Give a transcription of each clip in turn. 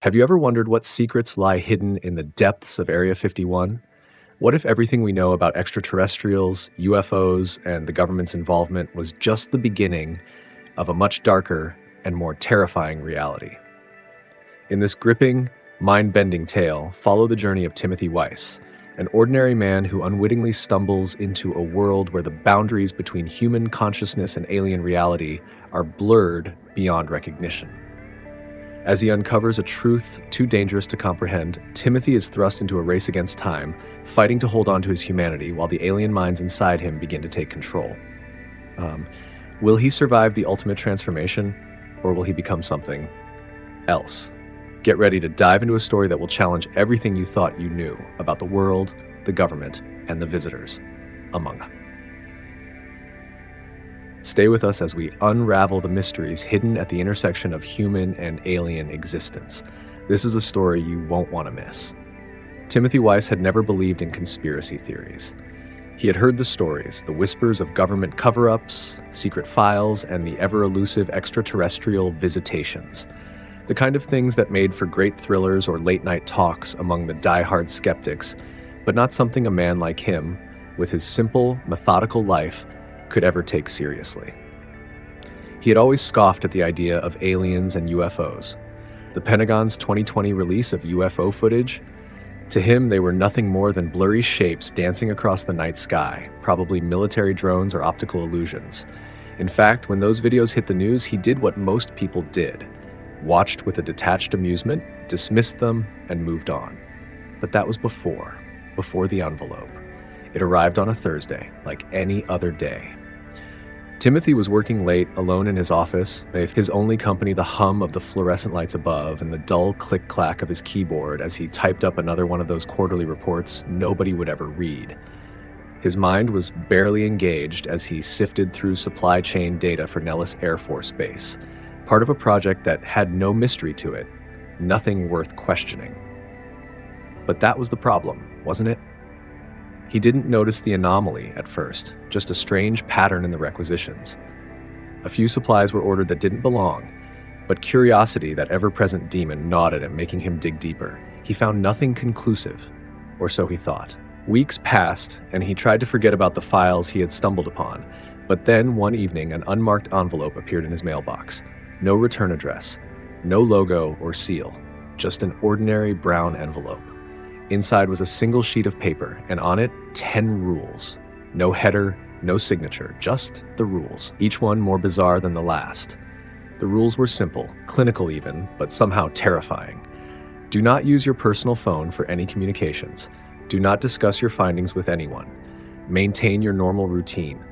Have you ever wondered what secrets lie hidden in the depths of Area 51? What if everything we know about extraterrestrials, UFOs, and the government's involvement was just the beginning of a much darker and more terrifying reality? In this gripping, mind-bending tale, follow the journey of Timothy Weiss, an ordinary man who unwittingly stumbles into a world where the boundaries between human consciousness and alien reality are blurred beyond recognition. As he uncovers a truth too dangerous to comprehend, Timothy is thrust into a race against time, fighting to hold on to his humanity while the alien minds inside him begin to take control. Will he survive the ultimate transformation, or will he become something else? Get ready to dive into a story that will challenge everything you thought you knew about the world, the government, and the visitors among them. Stay with us as we unravel the mysteries hidden at the intersection of human and alien existence. This is a story you won't want to miss. Timothy Weiss had never believed in conspiracy theories. He had heard the stories, the whispers of government cover-ups, secret files, and the ever-elusive extraterrestrial visitations. The kind of things that made for great thrillers or late-night talks among the die-hard skeptics, but not something a man like him, with his simple, methodical life, could ever take seriously. He had always scoffed at the idea of aliens and UFOs. The Pentagon's 2020 release of UFO footage, to him they were nothing more than blurry shapes dancing across the night sky, probably military drones or optical illusions. In fact, when those videos hit the news, he did what most people did: watched with a detached amusement, dismissed them, and moved on. But that was before the envelope. It arrived on a Thursday, like any other day. Timothy was working late, alone in his office, his only company the hum of the fluorescent lights above and the dull click-clack of his keyboard as he typed up another one of those quarterly reports nobody would ever read. His mind was barely engaged as he sifted through supply chain data for Nellis Air Force Base, part of a project that had no mystery to it, nothing worth questioning. But that was the problem, wasn't it? He didn't notice the anomaly at first, just a strange pattern in the requisitions. A few supplies were ordered that didn't belong, but curiosity, that ever-present demon, gnawed at him, making him dig deeper. He found nothing conclusive, or so he thought. Weeks passed, and he tried to forget about the files he had stumbled upon, but then one evening an unmarked envelope appeared in his mailbox. No return address, no logo or seal, just an ordinary brown envelope. Inside was a single sheet of paper, and on it, 10 rules. No header, no signature, just the rules, each one more bizarre than the last. The rules were simple, clinical even, but somehow terrifying. Do not use your personal phone for any communications. Do not discuss your findings with anyone. Maintain your normal routine.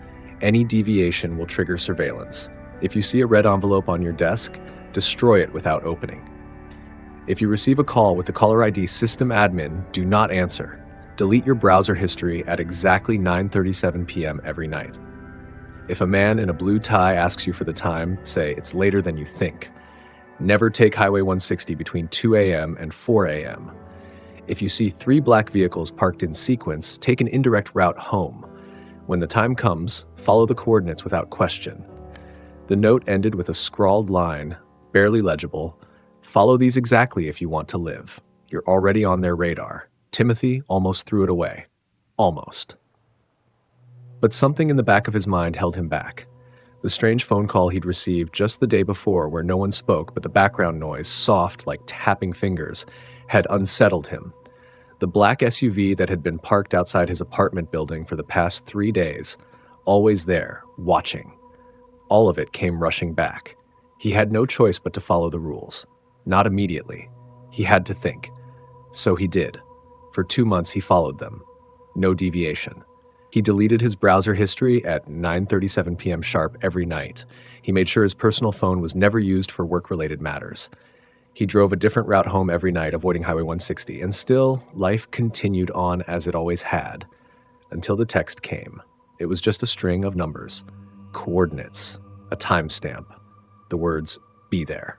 Any deviation will trigger surveillance. If you see a red envelope on your desk, destroy it without opening. If you receive a call with the caller ID system admin, do not answer. Delete your browser history at exactly 9:37 p.m. every night. If a man in a blue tie asks you for the time, say it's later than you think. Never take Highway 160 between 2 a.m. and 4 a.m. If you see 3 black vehicles parked in sequence, take an indirect route home. When the time comes, follow the coordinates without question. The note ended with a scrawled line, barely legible. Follow these exactly if you want to live. You're already on their radar. Timothy almost threw it away. Almost. But something in the back of his mind held him back. The strange phone call he'd received just the day before, where no one spoke but the background noise, soft like tapping fingers, had unsettled him. The black SUV that had been parked outside his apartment building for the past 3 days, always there, watching. All of it came rushing back. He had no choice but to follow the rules. Not immediately. He had to think. So he did. For 2 months he followed them. No deviation. He deleted his browser history at 9:37 p.m. sharp every night. He made sure his personal phone was never used for work-related matters. He drove a different route home every night, avoiding Highway 160, and still, life continued on as it always had, until the text came. It was just a string of numbers, coordinates, a timestamp, the words, "Be there."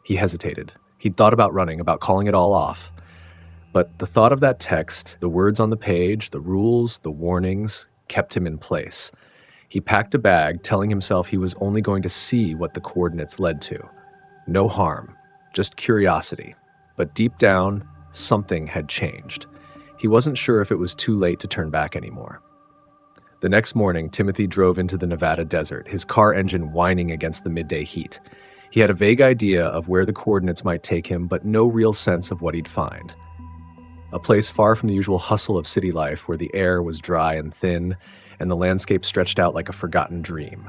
He hesitated. He'd thought about running, about calling it all off. But the thought of that text, the words on the page, the rules, the warnings, kept him in place. He packed a bag, telling himself he was only going to see what the coordinates led to. No harm, just curiosity. But deep down, something had changed. He wasn't sure if it was too late to turn back anymore. The next morning, Timothy drove into the Nevada desert, his car engine whining against the midday heat. He had a vague idea of where the coordinates might take him, but no real sense of what he'd find. A place far from the usual hustle of city life, where the air was dry and thin, and the landscape stretched out like a forgotten dream.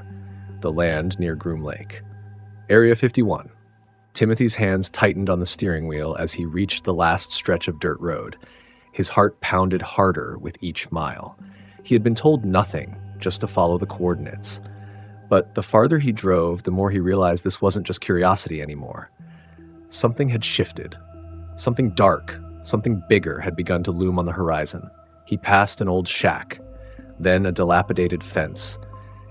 The land near Groom Lake. Area 51. Timothy's hands tightened on the steering wheel as he reached the last stretch of dirt road. His heart pounded harder with each mile. He had been told nothing, just to follow the coordinates. But the farther he drove, the more he realized this wasn't just curiosity anymore. Something had shifted. Something dark, something bigger had begun to loom on the horizon. He passed an old shack, then a dilapidated fence,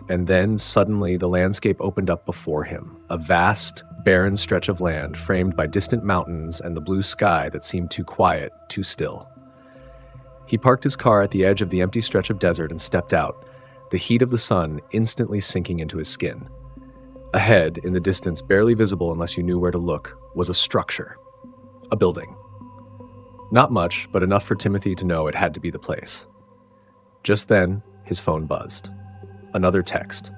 and then suddenly the landscape opened up before him, a vast, barren stretch of land framed by distant mountains and the blue sky that seemed too quiet, too still. He parked his car at the edge of the empty stretch of desert and stepped out, the heat of the sun instantly sinking into his skin. Ahead, in the distance, barely visible unless you knew where to look, was a structure. A building. Not much, but enough for Timothy to know it had to be the place. Just then, his phone buzzed. Another text.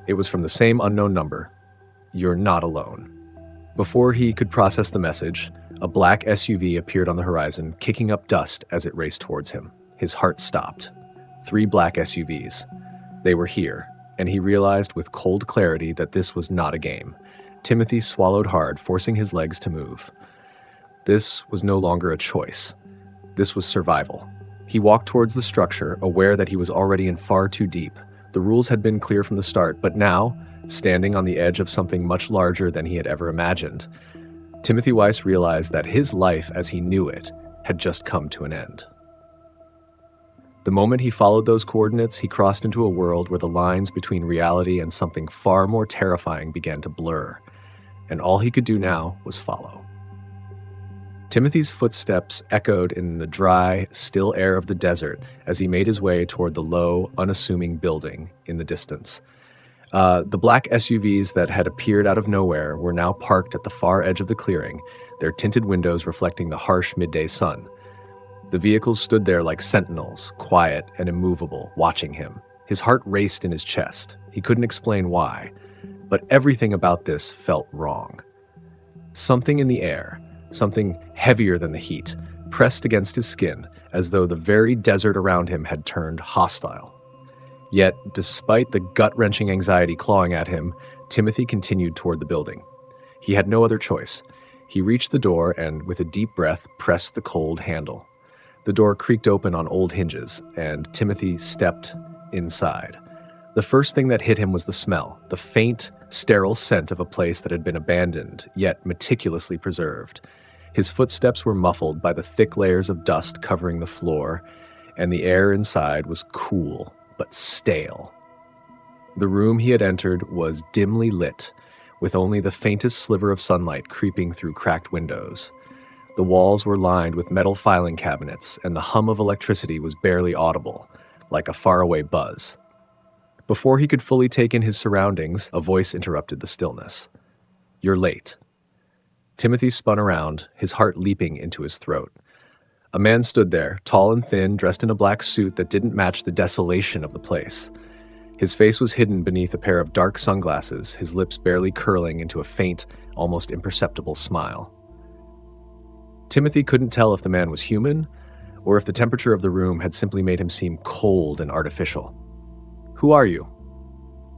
It was from the same unknown number. "You're not alone." Before he could process the message, a black SUV appeared on the horizon, kicking up dust as it raced towards him. His heart stopped. 3 black SUVs. They were here, and he realized with cold clarity that this was not a game. Timothy swallowed hard, forcing his legs to move. This was no longer a choice. This was survival. He walked towards the structure, aware that he was already in far too deep. The rules had been clear from the start, but now, standing on the edge of something much larger than he had ever imagined, Timothy Weiss realized that his life as he knew it had just come to an end. The moment he followed those coordinates, he crossed into a world where the lines between reality and something far more terrifying began to blur, and all he could do now was follow. Timothy's footsteps echoed in the dry, still air of the desert as he made his way toward the low, unassuming building in the distance. The black SUVs that had appeared out of nowhere were now parked at the far edge of the clearing, their tinted windows reflecting the harsh midday sun. The vehicles stood there like sentinels, quiet and immovable, watching him. His heart raced in his chest. He couldn't explain why, but everything about this felt wrong. Something in the air, something heavier than the heat, pressed against his skin as though the very desert around him had turned hostile. Yet, despite the gut-wrenching anxiety clawing at him, Timothy continued toward the building. He had no other choice. He reached the door and, with a deep breath, pressed the cold handle. The door creaked open on old hinges, and Timothy stepped inside. The first thing that hit him was the smell, the faint, sterile scent of a place that had been abandoned, yet meticulously preserved. His footsteps were muffled by the thick layers of dust covering the floor, and the air inside was cool, but stale. The room he had entered was dimly lit, with only the faintest sliver of sunlight creeping through cracked windows. The walls were lined with metal filing cabinets, and the hum of electricity was barely audible, like a faraway buzz. Before he could fully take in his surroundings, a voice interrupted the stillness. "You're late." Timothy spun around, his heart leaping into his throat. A man stood there, tall and thin, dressed in a black suit that didn't match the desolation of the place. His face was hidden beneath a pair of dark sunglasses, his lips barely curling into a faint, almost imperceptible smile. Timothy couldn't tell if the man was human, or if the temperature of the room had simply made him seem cold and artificial. "Who are you?"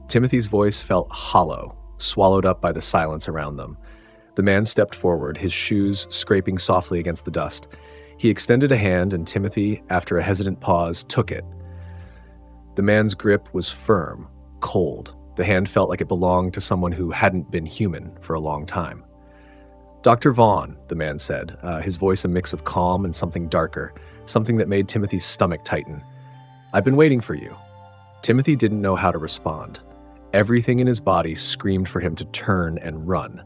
Timothy's voice felt hollow, swallowed up by the silence around them. The man stepped forward, his shoes scraping softly against the dust. He extended a hand, and Timothy, after a hesitant pause, took it. The man's grip was firm, cold. The hand felt like it belonged to someone who hadn't been human for a long time. "Dr. Vaughn," the man said, his voice a mix of calm and something darker, something that made Timothy's stomach tighten. "I've been waiting for you." Timothy didn't know how to respond. Everything in his body screamed for him to turn and run,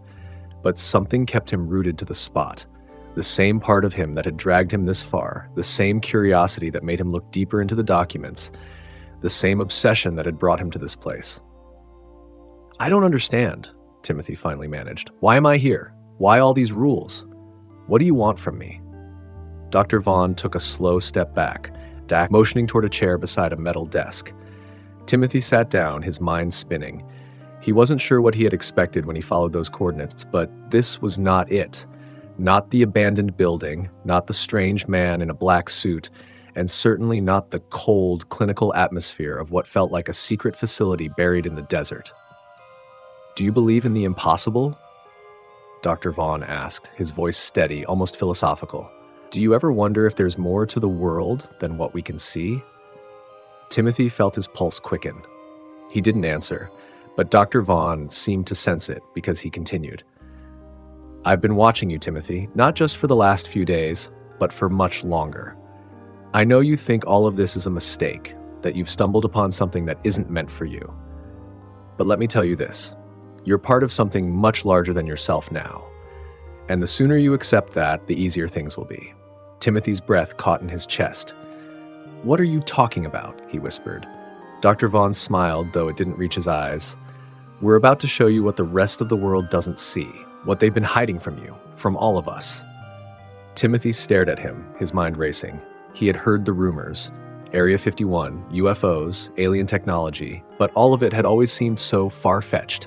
but something kept him rooted to the spot. The same part of him that had dragged him this far, the same curiosity that made him look deeper into the documents, the same obsession that had brought him to this place. "I don't understand," Timothy finally managed. "Why am I here?" Why all these rules? What do you want from me?" Dr. Vaughn took a slow step back, motioning toward a chair beside a metal desk. Timothy sat down, his mind spinning. He wasn't sure what he had expected when he followed those coordinates, but this was not it. Not the abandoned building, not the strange man in a black suit, and certainly not the cold, clinical atmosphere of what felt like a secret facility buried in the desert. "Do you believe in the impossible?" Dr. Vaughn asked, his voice steady, almost philosophical. "Do you ever wonder if there's more to the world than what we can see?" Timothy felt his pulse quicken. He didn't answer, but Dr. Vaughn seemed to sense it because he continued. "I've been watching you, Timothy, not just for the last few days, but for much longer. I know you think all of this is a mistake, that you've stumbled upon something that isn't meant for you. But let me tell you this, you're part of something much larger than yourself now. And the sooner you accept that, the easier things will be." Timothy's breath caught in his chest. "What are you talking about?" he whispered. Dr. Vaughn smiled, though it didn't reach his eyes. "We're about to show you what the rest of the world doesn't see, what they've been hiding from you, from all of us." Timothy stared at him, his mind racing. He had heard the rumors, Area 51, UFOs, alien technology, but all of it had always seemed so far-fetched,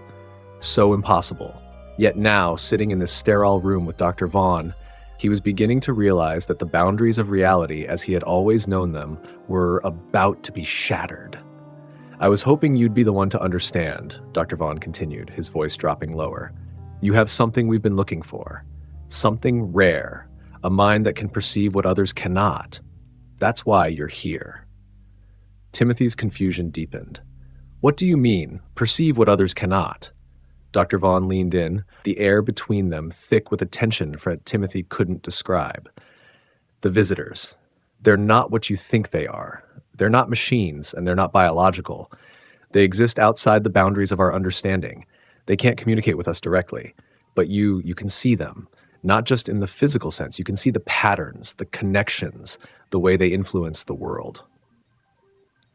so impossible. Yet now, sitting in this sterile room with Dr. Vaughn, he was beginning to realize that the boundaries of reality as he had always known them were about to be shattered. "I was hoping you'd be the one to understand," Dr. Vaughn continued, his voice dropping lower. "You have something we've been looking for. Something rare, a mind that can perceive what others cannot. That's why you're here." Timothy's confusion deepened. "What do you mean, perceive what others cannot?" Dr. Vaughn leaned in, the air between them thick with a tension that Timothy couldn't describe. "The visitors. They're not what you think they are. They're not machines, and they're not biological. They exist outside the boundaries of our understanding. They can't communicate with us directly, but you can see them. Not just in the physical sense, you can see the patterns, the connections, the way they influence the world."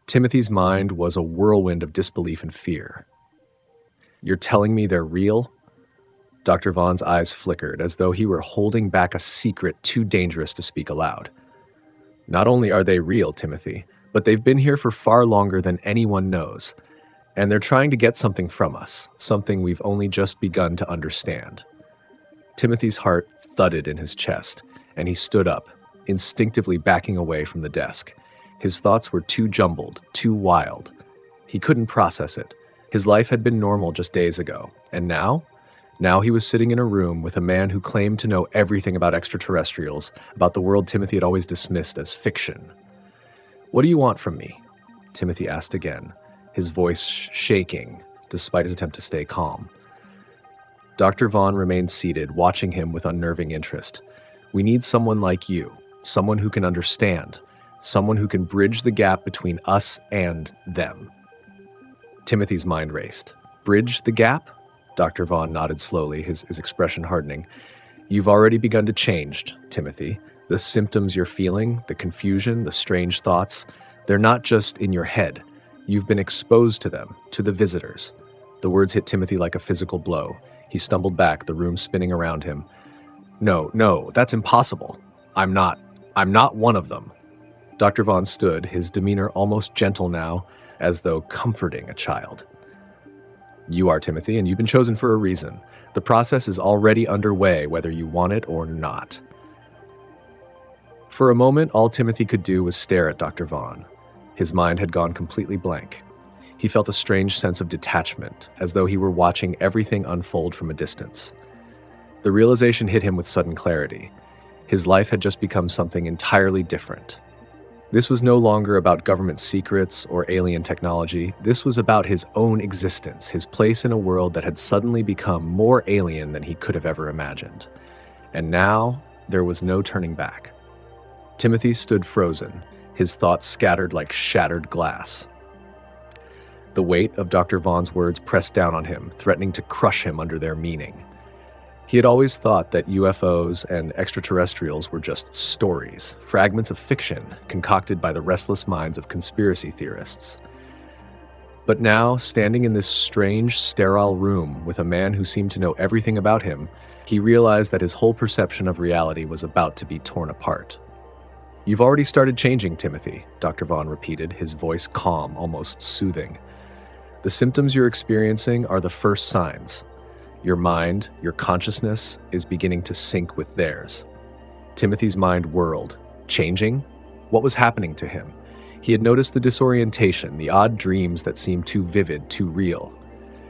Timothy's mind was a whirlwind of disbelief and fear. "You're telling me they're real?" Dr. Vaughn's eyes flickered, as though he were holding back a secret too dangerous to speak aloud. "Not only are they real, Timothy, but they've been here for far longer than anyone knows. And they're trying to get something from us, something we've only just begun to understand." Timothy's heart thudded in his chest, and he stood up, instinctively backing away from the desk. His thoughts were too jumbled, too wild. He couldn't process it. His life had been normal just days ago, and now? Now he was sitting in a room with a man who claimed to know everything about extraterrestrials, about the world Timothy had always dismissed as fiction. "What do you want from me?" Timothy asked again, his voice shaking, despite his attempt to stay calm. Dr. Vaughn remained seated, watching him with unnerving interest. "We need someone like you, someone who can understand, someone who can bridge the gap between us and them." Timothy's mind raced. "Bridge the gap?" Dr. Vaughn nodded slowly, his expression hardening. "You've already begun to change, Timothy. The symptoms you're feeling, the confusion, the strange thoughts, they're not just in your head. You've been exposed to them, to the visitors." The words hit Timothy like a physical blow. He stumbled back, the room spinning around him. No, that's impossible. I'm not one of them." Dr. Vaughn stood, his demeanor almost gentle now, as though comforting a child. "You are, Timothy, and you've been chosen for a reason. The process is already underway, whether you want it or not." For a moment, all Timothy could do was stare at Dr. Vaughn. His mind had gone completely blank. He felt a strange sense of detachment, as though he were watching everything unfold from a distance. The realization hit him with sudden clarity. His life had just become something entirely different. This was no longer about government secrets or alien technology. This was about his own existence, his place in a world that had suddenly become more alien than he could have ever imagined. And now, there was no turning back. Timothy stood frozen, his thoughts scattered like shattered glass. The weight of Dr. Vaughn's words pressed down on him, threatening to crush him under their meaning. He had always thought that UFOs and extraterrestrials were just stories, fragments of fiction concocted by the restless minds of conspiracy theorists. But now, standing in this strange, sterile room with a man who seemed to know everything about him, He realized that his whole perception of reality was about to be torn apart. "You've already started changing, Timothy," Dr. Vaughn repeated, his voice calm, almost soothing. "The symptoms you're experiencing are the first signs. Your mind, your consciousness, is beginning to sync with theirs." Timothy's mind whirled. Changing? What was happening to him? He had noticed the disorientation, the odd dreams that seemed too vivid, too real.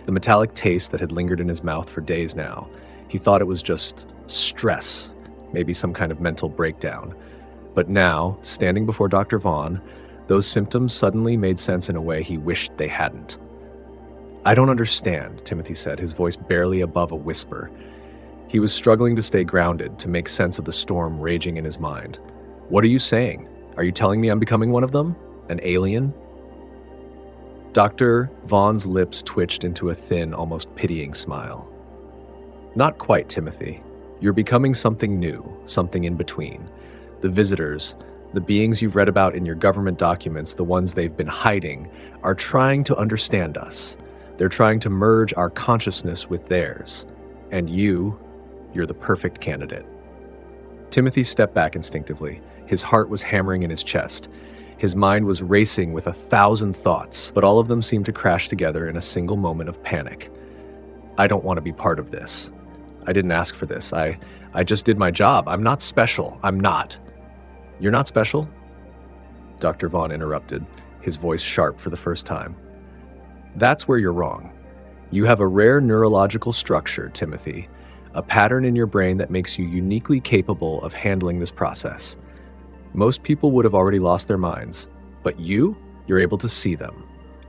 The metallic taste that had lingered in his mouth for days now. He thought it was just stress, maybe some kind of mental breakdown. But now, standing before Dr. Vaughn, those symptoms suddenly made sense in a way he wished they hadn't. "I don't understand," Timothy said, his voice barely above a whisper. He was struggling to stay grounded, to make sense of the storm raging in his mind. "What are you saying? Are you telling me I'm becoming one of them? An alien?" Dr. Vaughn's lips twitched into a thin, almost pitying smile. "Not quite, Timothy. You're becoming something new, something in between. The visitors, the beings you've read about in your government documents, the ones they've been hiding, are trying to understand us. They're trying to merge our consciousness with theirs. And you're the perfect candidate." Timothy stepped back instinctively. His heart was hammering in his chest. His mind was racing with 1,000 thoughts, but all of them seemed to crash together in a single moment of panic. "I don't want to be part of this. I didn't ask for this. I just did my job. I'm not special. I'm not." "You're not special?" Dr. Vaughn interrupted, his voice sharp for the first time. "That's where you're wrong. You have a rare neurological structure, Timothy, a pattern in your brain that makes you uniquely capable of handling this process. Most people would have already lost their minds, but you're able to see them,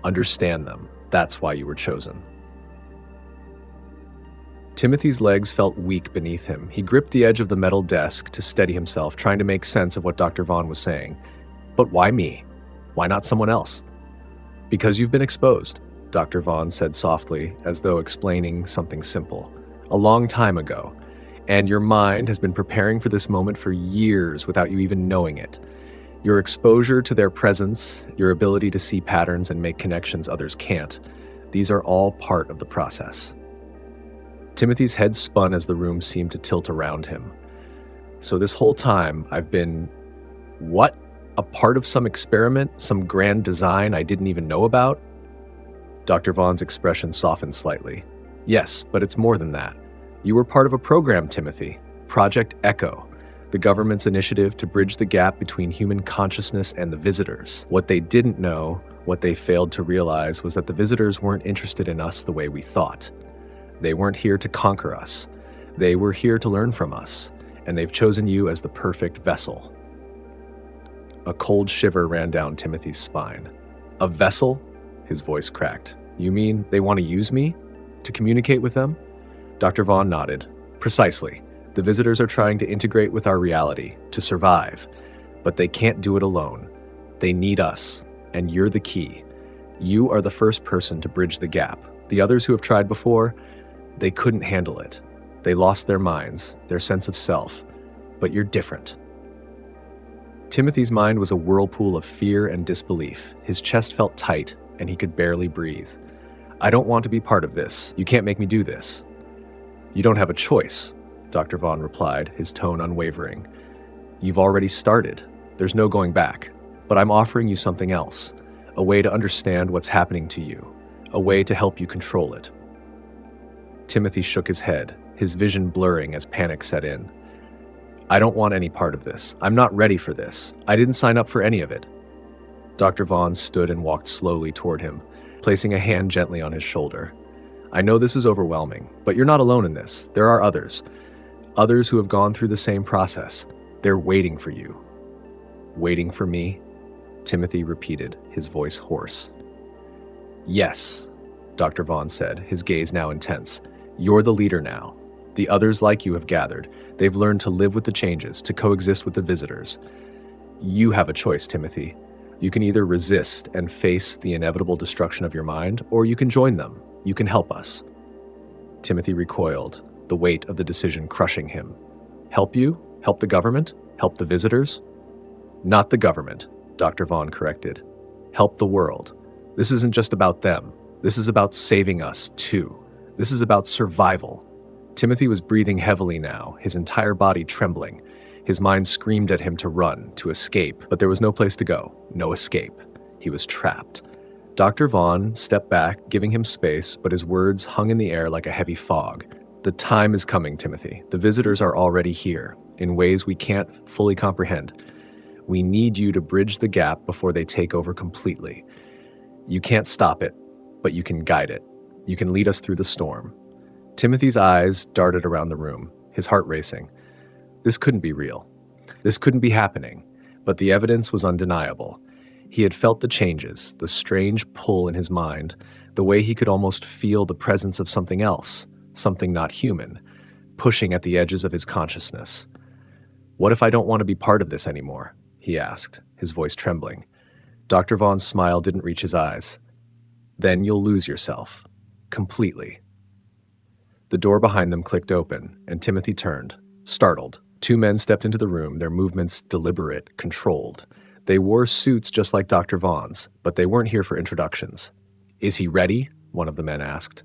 understand them. That's why you were chosen." Timothy's legs felt weak beneath him. He gripped the edge of the metal desk to steady himself, trying to make sense of what Dr. Vaughn was saying. "But why me? Why not someone else?" "Because you've been exposed," Dr. Vaughn said softly, as though explaining something simple. "A long time ago. And your mind has been preparing for this moment for years without you even knowing it. Your exposure to their presence, your ability to see patterns and make connections others can't, these are all part of the process." Timothy's head spun as the room seemed to tilt around him. "So this whole time I've been, what? A part of some experiment, some grand design I didn't even know about?" Dr. Vaughn's expression softened slightly. "Yes, but it's more than that. You were part of a program, Timothy, Project Echo, the government's initiative to bridge the gap between human consciousness and the visitors. What they didn't know, what they failed to realize, was that the visitors weren't interested in us the way we thought. They weren't here to conquer us. They were here to learn from us, and they've chosen you as the perfect vessel." A cold shiver ran down Timothy's spine. "A vessel?" His voice cracked. "You mean they want to use me? To communicate with them?" Dr. Vaughn nodded. "Precisely. The visitors are trying to integrate with our reality, to survive. But they can't do it alone. They need us, and you're the key. You are the first person to bridge the gap. The others who have tried before, they couldn't handle it. They lost their minds, their sense of self. But you're different." Timothy's mind was a whirlpool of fear and disbelief. His chest felt tight, and he could barely breathe. "I don't want to be part of this. You can't make me do this." "You don't have a choice," Dr. Vaughn replied, his tone unwavering. "You've already started. There's no going back. But I'm offering you something else, a way to understand what's happening to you, a way to help you control it." Timothy shook his head, his vision blurring as panic set in. "I don't want any part of this. I'm not ready for this. I didn't sign up for any of it." Dr. Vaughn stood and walked slowly toward him, placing a hand gently on his shoulder. "I know this is overwhelming, but you're not alone in this. There are others who have gone through the same process. They're waiting for you." "Waiting for me?" Timothy repeated, his voice hoarse. "Yes," Dr. Vaughn said, his gaze now intense. "You're the leader now. The others like you have gathered. They've learned to live with the changes, to coexist with the visitors. You have a choice, Timothy. You can either resist and face the inevitable destruction of your mind, or you can join them. You can help us." Timothy recoiled, the weight of the decision crushing him. "Help you? Help the government? Help the visitors?" "Not the government," Dr. Vaughn corrected. "Help the world. This isn't just about them. This is about saving us, too. This is about survival. Timothy was breathing heavily now, his entire body trembling. His mind screamed at him to run, to escape, but there was no place to go, no escape. He was trapped. Dr. Vaughn stepped back, giving him space, but his words hung in the air like a heavy fog. The time is coming, Timothy. The visitors are already here, in ways we can't fully comprehend. We need you to bridge the gap before they take over completely. You can't stop it, but you can guide it. You can lead us through the storm. Timothy's eyes darted around the room, his heart racing. This couldn't be real. This couldn't be happening, but the evidence was undeniable. He had felt the changes, the strange pull in his mind, the way he could almost feel the presence of something else, something not human, pushing at the edges of his consciousness. "What if I don't want to be part of this anymore?" he asked, his voice trembling. Dr. Vaughn's smile didn't reach his eyes. "Then you'll lose yourself. Completely." The door behind them clicked open, and Timothy turned, startled. Two men stepped into the room, their movements deliberate, controlled. They wore suits just like Dr. Vaughn's, but they weren't here for introductions. "Is he ready?" one of the men asked.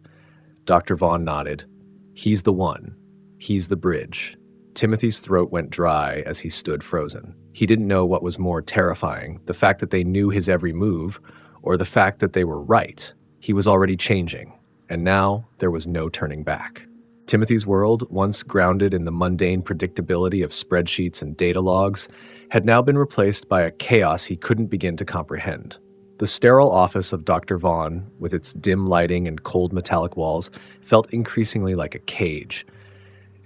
Dr. Vaughn nodded. "He's the one. He's the bridge." Timothy's throat went dry as he stood frozen. He didn't know what was more terrifying, the fact that they knew his every move, or the fact that they were right. He was already changing, and now there was no turning back. Timothy's world, once grounded in the mundane predictability of spreadsheets and data logs, had now been replaced by a chaos he couldn't begin to comprehend. The sterile office of Dr. Vaughn, with its dim lighting and cold metallic walls, felt increasingly like a cage.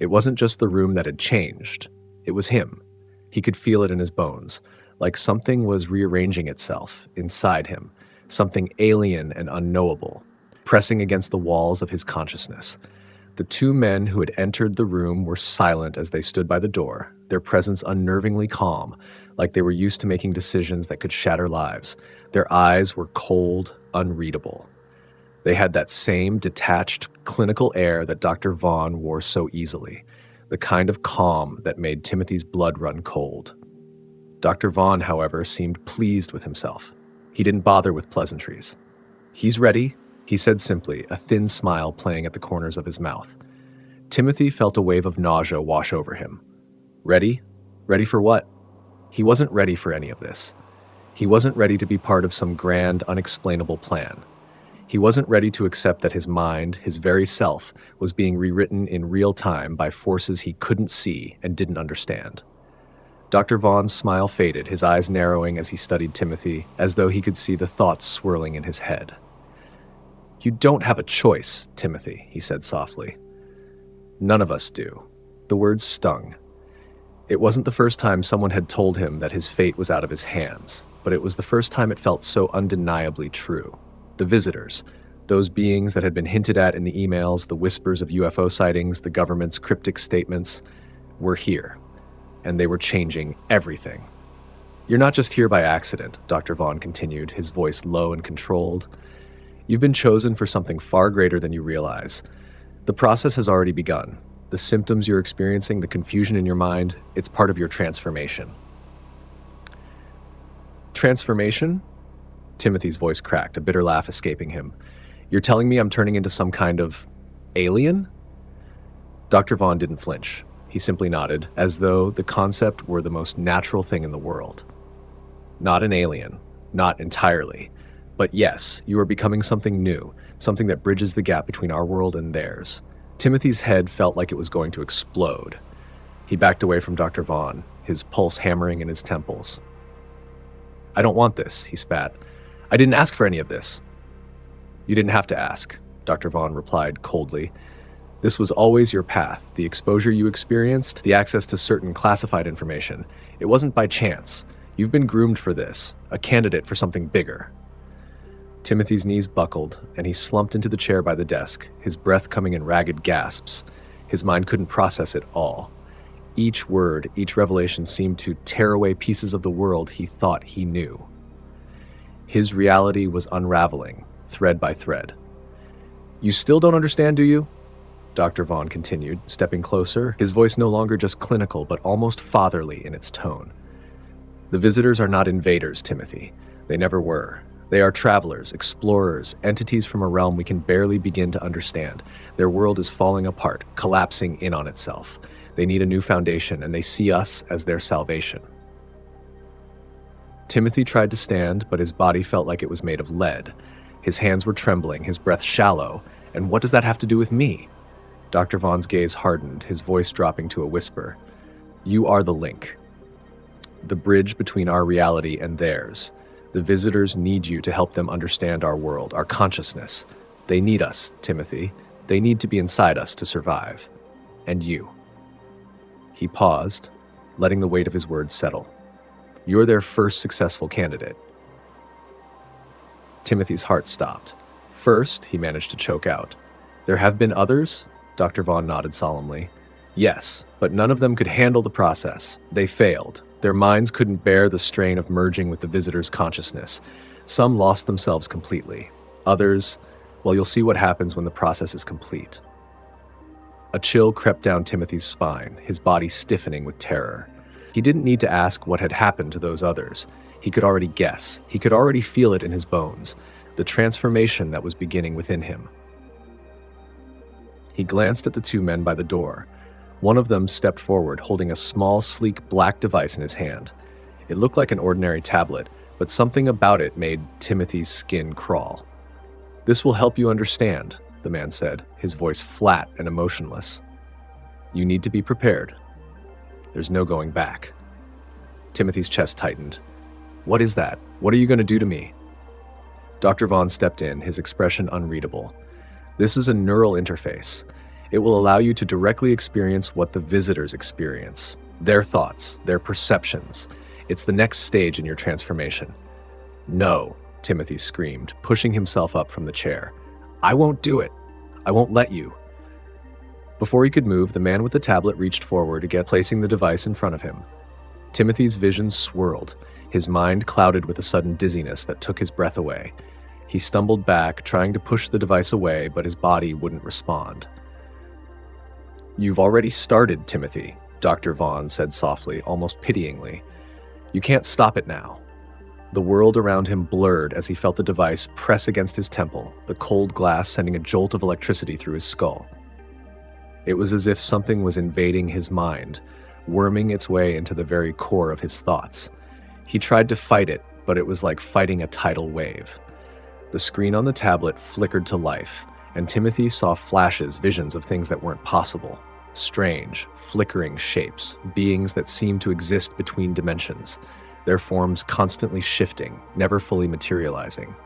It wasn't just the room that had changed. It was him. He could feel it in his bones, like something was rearranging itself inside him, something alien and unknowable, pressing against the walls of his consciousness. The two men who had entered the room were silent as they stood by the door, their presence unnervingly calm, like they were used to making decisions that could shatter lives. Their eyes were cold, unreadable. They had that same detached, clinical air that Dr. Vaughn wore so easily, the kind of calm that made Timothy's blood run cold. Dr. Vaughn, however, seemed pleased with himself. He didn't bother with pleasantries. "He's ready," he said simply, a thin smile playing at the corners of his mouth. Timothy felt a wave of nausea wash over him. Ready? Ready for what? He wasn't ready for any of this. He wasn't ready to be part of some grand, unexplainable plan. He wasn't ready to accept that his mind, his very self, was being rewritten in real time by forces he couldn't see and didn't understand. Dr. Vaughn's smile faded, his eyes narrowing as he studied Timothy, as though he could see the thoughts swirling in his head. "You don't have a choice, Timothy," he said softly. "None of us do." The words stung. It wasn't the first time someone had told him that his fate was out of his hands, but it was the first time it felt so undeniably true. The visitors, those beings that had been hinted at in the emails, the whispers of UFO sightings, the government's cryptic statements, were here, and they were changing everything. "You're not just here by accident," Dr. Vaughn continued, his voice low and controlled. "You've been chosen for something far greater than you realize. The process has already begun. The symptoms you're experiencing, the confusion in your mind, it's part of your transformation." "Transformation?" Timothy's voice cracked, a bitter laugh escaping him. "You're telling me I'm turning into some kind of alien?" Dr. Vaughn didn't flinch. He simply nodded, as though the concept were the most natural thing in the world. "Not an alien. Not entirely. But yes, you are becoming something new, something that bridges the gap between our world and theirs." Timothy's head felt like it was going to explode. He backed away from Dr. Vaughn, his pulse hammering in his temples. "I don't want this," he spat. "I didn't ask for any of this." "You didn't have to ask," Dr. Vaughn replied coldly. "This was always your path, the exposure you experienced, the access to certain classified information. It wasn't by chance. You've been groomed for this, a candidate for something bigger." Timothy's knees buckled, and he slumped into the chair by the desk, his breath coming in ragged gasps. His mind couldn't process it all. Each word, each revelation seemed to tear away pieces of the world he thought he knew. His reality was unraveling, thread by thread. "You still don't understand, do you?" Dr. Vaughn continued, stepping closer, his voice no longer just clinical but almost fatherly in its tone. "The visitors are not invaders, Timothy. They never were. They are travelers, explorers, entities from a realm we can barely begin to understand. Their world is falling apart, collapsing in on itself. They need a new foundation, and they see us as their salvation. Timothy tried to stand, but his body felt like it was made of lead. His hands were trembling, his breath shallow. And what does that have to do with me? Dr. Vaughn's gaze hardened, his voice dropping to a whisper. You are the link. The bridge between our reality and theirs. The visitors need you to help them understand our world, our consciousness. They need us, Timothy. They need to be inside us to survive. And you. He paused, letting the weight of his words settle. You're their first successful candidate. Timothy's heart stopped. First, he managed to choke out. There have been others? Dr. Vaughn nodded solemnly. Yes, but none of them could handle the process. They failed. Their minds couldn't bear the strain of merging with the visitor's consciousness. Some lost themselves completely. Others, well, you'll see what happens when the process is complete. A chill crept down Timothy's spine, his body stiffening with terror. He didn't need to ask what had happened to those others. He could already guess. He could already feel it in his bones, the transformation that was beginning within him. He glanced at the two men by the door. One of them stepped forward, holding a small, sleek black device in his hand. It looked like an ordinary tablet, but something about it made Timothy's skin crawl. This will help you understand, the man said, his voice flat and emotionless. You need to be prepared. There's no going back. Timothy's chest tightened. What is that? What are you going to do to me? Dr. Vaughn stepped in, his expression unreadable. This is a neural interface. It will allow you to directly experience what the visitors experience, their thoughts, their perceptions. It's the next stage in your transformation. No, Timothy screamed, pushing himself up from the chair. I won't do it. I won't let you. Before he could move, the man with the tablet reached forward again, placing the device in front of him. Timothy's vision swirled, his mind clouded with a sudden dizziness that took his breath away. He stumbled back, trying to push the device away, but his body wouldn't respond. You've already started, Timothy, Dr. Vaughn said softly, almost pityingly. You can't stop it now. The world around him blurred as he felt the device press against his temple, the cold glass sending a jolt of electricity through his skull. It was as if something was invading his mind, worming its way into the very core of his thoughts. He tried to fight it, but it was like fighting a tidal wave. The screen on the tablet flickered to life, and Timothy saw flashes, visions of things that weren't possible. Strange, flickering shapes, beings that seemed to exist between dimensions, their forms constantly shifting, never fully materializing.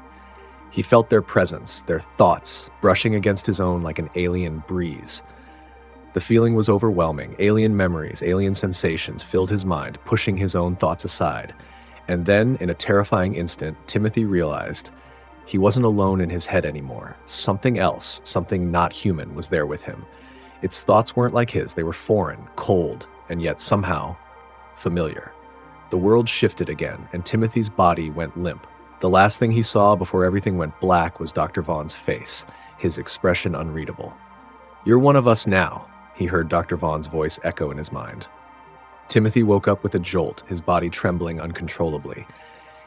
He felt their presence, their thoughts, brushing against his own like an alien breeze. The feeling was overwhelming. Alien memories, alien sensations filled his mind, pushing his own thoughts aside. And then, in a terrifying instant, Timothy realized he wasn't alone in his head anymore. Something else, something not human, was there with him. Its thoughts weren't like his. They were foreign, cold, and yet somehow familiar. The world shifted again, and Timothy's body went limp. The last thing he saw before everything went black was Dr. Vaughn's face, his expression unreadable. You're one of us now, he heard Dr. Vaughn's voice echo in his mind. Timothy woke up with a jolt, his body trembling uncontrollably.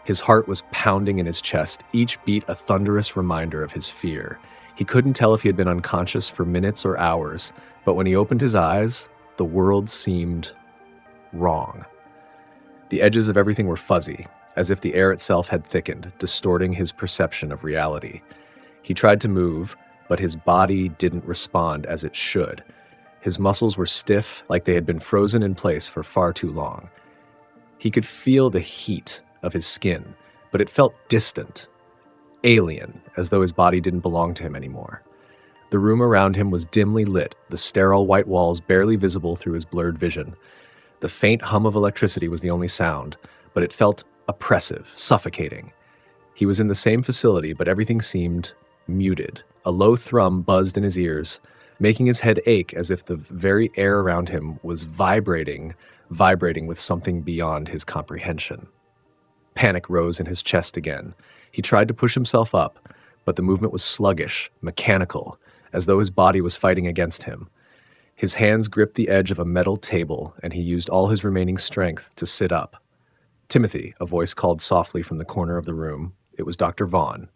His heart was pounding in his chest, each beat a thunderous reminder of his fear. He couldn't tell if he had been unconscious for minutes or hours, but when he opened his eyes, the world seemed wrong. The edges of everything were fuzzy, as if the air itself had thickened, distorting his perception of reality. He tried to move, but his body didn't respond as it should. His muscles were stiff, like they had been frozen in place for far too long. He could feel the heat of his skin, but it felt distant, alien, as though his body didn't belong to him anymore. The room around him was dimly lit, the sterile white walls barely visible through his blurred vision. The faint hum of electricity was the only sound, but it felt oppressive, suffocating. He was in the same facility, but everything seemed muted. A low thrum buzzed in his ears, making his head ache as if the very air around him was vibrating with something beyond his comprehension. Panic rose in his chest again. He tried to push himself up, but the movement was sluggish, mechanical, as though his body was fighting against him. His hands gripped the edge of a metal table, and he used all his remaining strength to sit up. Timothy, a voice called softly from the corner of the room. It was Dr. Vaughn.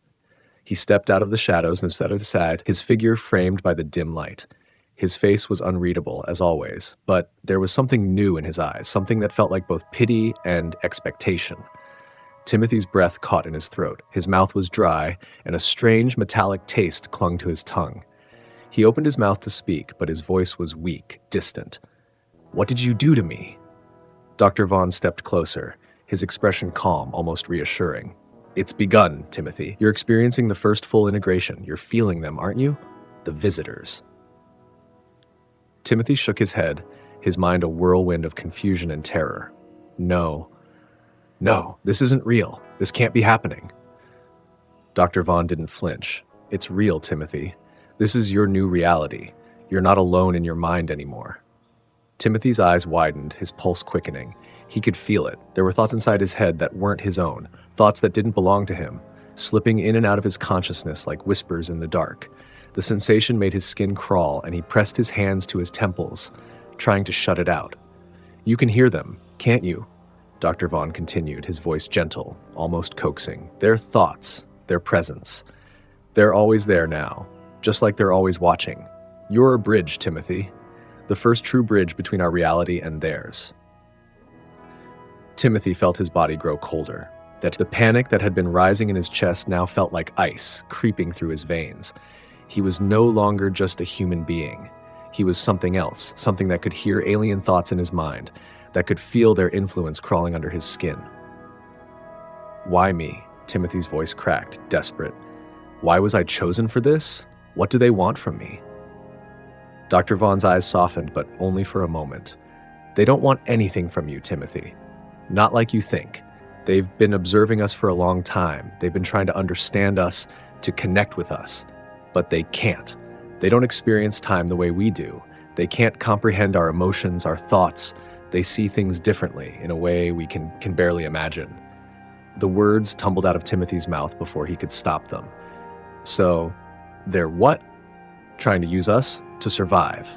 He stepped out of the shadows and stood aside, his figure framed by the dim light. His face was unreadable, as always, but there was something new in his eyes, something that felt like both pity and expectation. Timothy's breath caught in his throat. His mouth was dry, and a strange metallic taste clung to his tongue. He opened his mouth to speak, but his voice was weak, distant. "What did you do to me?" Dr. Vaughn stepped closer, his expression calm, almost reassuring. "It's begun, Timothy. You're experiencing the first full integration. You're feeling them, aren't you? The visitors." Timothy shook his head, his mind a whirlwind of confusion and terror. No, this isn't real. This can't be happening." Dr. Vaughn didn't flinch. "It's real, Timothy. This is your new reality. You're not alone in your mind anymore." Timothy's eyes widened, his pulse quickening. He could feel it. There were thoughts inside his head that weren't his own, thoughts that didn't belong to him, slipping in and out of his consciousness like whispers in the dark. The sensation made his skin crawl, and he pressed his hands to his temples, trying to shut it out. "You can hear them, can't you?" Dr. Vaughn continued, his voice gentle, almost coaxing. "Their thoughts, their presence. They're always there now, just like they're always watching. You're a bridge, Timothy. The first true bridge between our reality and theirs." Timothy felt his body grow colder. That the panic that had been rising in his chest now felt like ice creeping through his veins. He was no longer just a human being. He was something else, something that could hear alien thoughts in his mind, that could feel their influence crawling under his skin. "Why me?" Timothy's voice cracked, desperate. "Why was I chosen for this? What do they want from me?" Dr. Vaughn's eyes softened, but only for a moment. "They don't want anything from you, Timothy. Not like you think. They've been observing us for a long time. They've been trying to understand us, to connect with us. But they can't. They don't experience time the way we do. They can't comprehend our emotions, our thoughts. They see things differently, in a way we can barely imagine." The words tumbled out of Timothy's mouth before he could stop them. "So, they're what? Trying to use us to survive."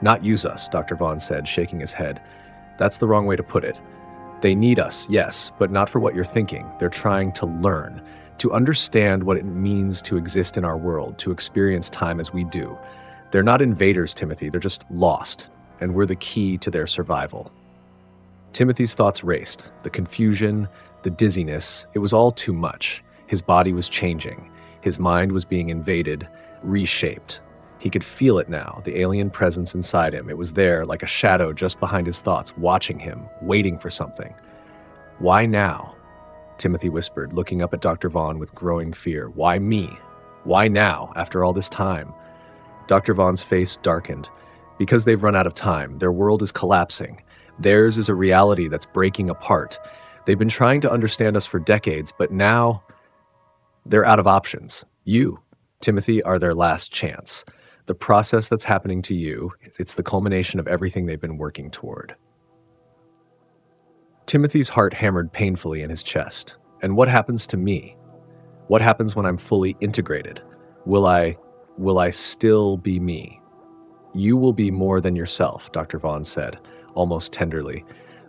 "Not use us," Dr. Vaughn said, shaking his head. "That's the wrong way to put it. They need us, yes, but not for what you're thinking. They're trying to learn, to understand what it means to exist in our world, to experience time as we do. They're not invaders, Timothy. They're just lost, and we're the key to their survival." Timothy's thoughts raced. The confusion, the dizziness, it was all too much. His body was changing. His mind was being invaded, reshaped. He could feel it now, the alien presence inside him. It was there, like a shadow just behind his thoughts, watching him, waiting for something. "Why now?" Timothy whispered, looking up at Dr. Vaughn with growing fear. "Why me? Why now, after all this time?" Dr. Vaughn's face darkened. "Because they've run out of time. Their world is collapsing. Theirs is a reality that's breaking apart. They've been trying to understand us for decades, but now they're out of options. You, Timothy, are their last chance. The process that's happening to you, it's the culmination of everything they've been working toward." Timothy's heart hammered painfully in his chest. "And what happens to me? What happens when I'm fully integrated? Will I still be me?" "You will be more than yourself," Dr. Vaughn said, almost tenderly.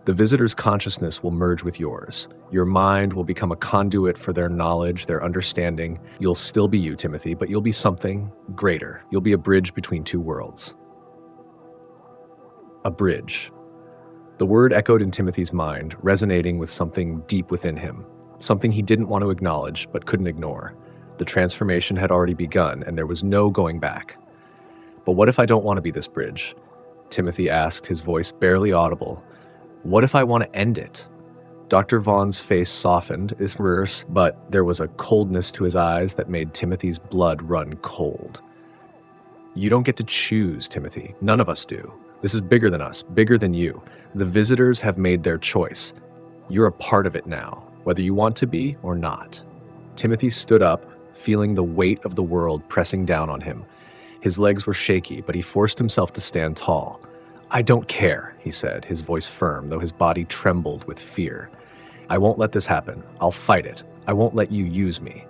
"The visitor's consciousness will merge with yours. Your mind will become a conduit for their knowledge, their understanding. You'll still be you, Timothy, but you'll be something greater. You'll be a bridge between two worlds." A bridge. The word echoed in Timothy's mind, resonating with something deep within him, something he didn't want to acknowledge but couldn't ignore. The transformation had already begun, and there was no going back. "But what if I don't want to be this bridge?" Timothy asked, his voice barely audible. "What if I want to end it?" Dr. Vaughn's face softened, but there was a coldness to his eyes that made Timothy's blood run cold. "You don't get to choose, Timothy. None of us do. This is bigger than us, bigger than you. The visitors have made their choice. You're a part of it now, whether you want to be or not." Timothy stood up, feeling the weight of the world pressing down on him. His legs were shaky, but he forced himself to stand tall. "I don't care," he said, his voice firm, though his body trembled with fear. "I won't let this happen. I'll fight it. I won't let you use me."